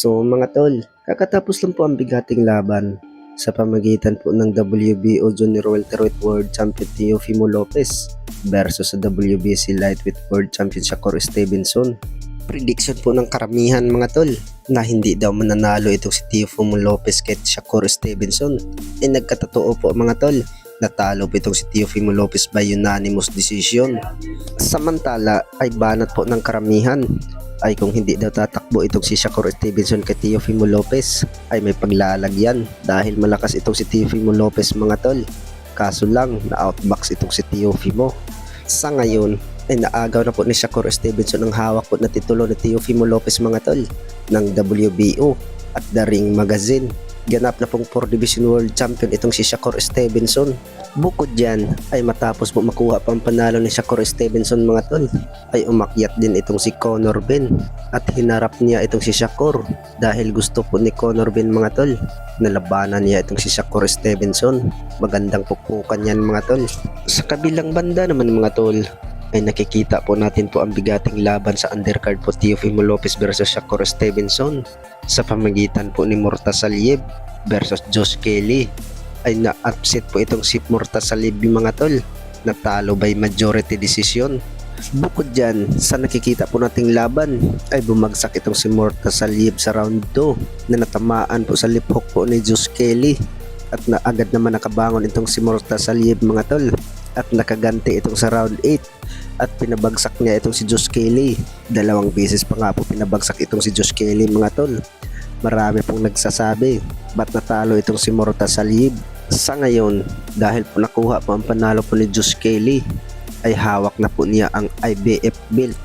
So mga tol, kakatapos lang po ang bigating laban sa pamagitan po ng WBO Junior Welterweight World Champion Teofimo Lopez versus sa WBC Lightweight World Champion Shakur Stevenson. Prediction po ng karamihan mga tol na hindi daw mananalo itong si Teofimo Lopez kay Shakur Stevenson. Nagkatotoo po mga tol, natalo po itong si Teofimo Lopez by unanimous decision. Samantala ay banat po ng karamihan ay kung hindi daw tatakbo itong si Shakur Stevenson kay Teofimo Lopez ay may paglalagyan dahil malakas itong si Teofimo Lopez mga tol. Kaso lang na outbox itong si Teofimo. Sa ngayon ay naagaw na po ni Shakur Stevenson ang hawak po na titulo ni Teofimo Lopez mga tol ng WBO at The Ring Magazine. Ganap na pong 4 Division World Champion itong si Shakur Stevenson. Bukod dyan ay matapos po makuha pang panalo ni Shakur Stevenson mga tol ay umakyat din itong si Conor Benn at hinarap niya itong si Shakur dahil gusto po ni Conor Benn mga tol nalabanan niya itong si Shakur Stevenson. Magandang pupukan yan mga tol. Sa kabilang banda naman mga tol ay nakikita po natin po ang bigating laban sa undercard po Teofimo Lopez versus Shakur Stevenson sa pamagitan po ni Murtaza Aliyev versus Josh Kelly. Ay na-upset po itong si Murtaza Aliyev mga tol, natalo by majority decision. Bukod dyan sa nakikita po nating laban ay bumagsak itong si Murtaza Aliyev sa round 2 na natamaan po sa lip hook po ni Josh Kelly at agad naman nakabangon itong si Murtaza Aliyev mga tol at nakaganti itong sa round 8 at pinabagsak niya itong si Josh Kelly. 2 beses pa nga po pinabagsak itong si Josh Kelly mga tol. Marami pong nagsasabi ba't natalo itong si Murtaza Aliyev. Sa ngayon dahil po nakuha po ang panalo po ni Josh Kelly ay hawak na po niya ang IBF belt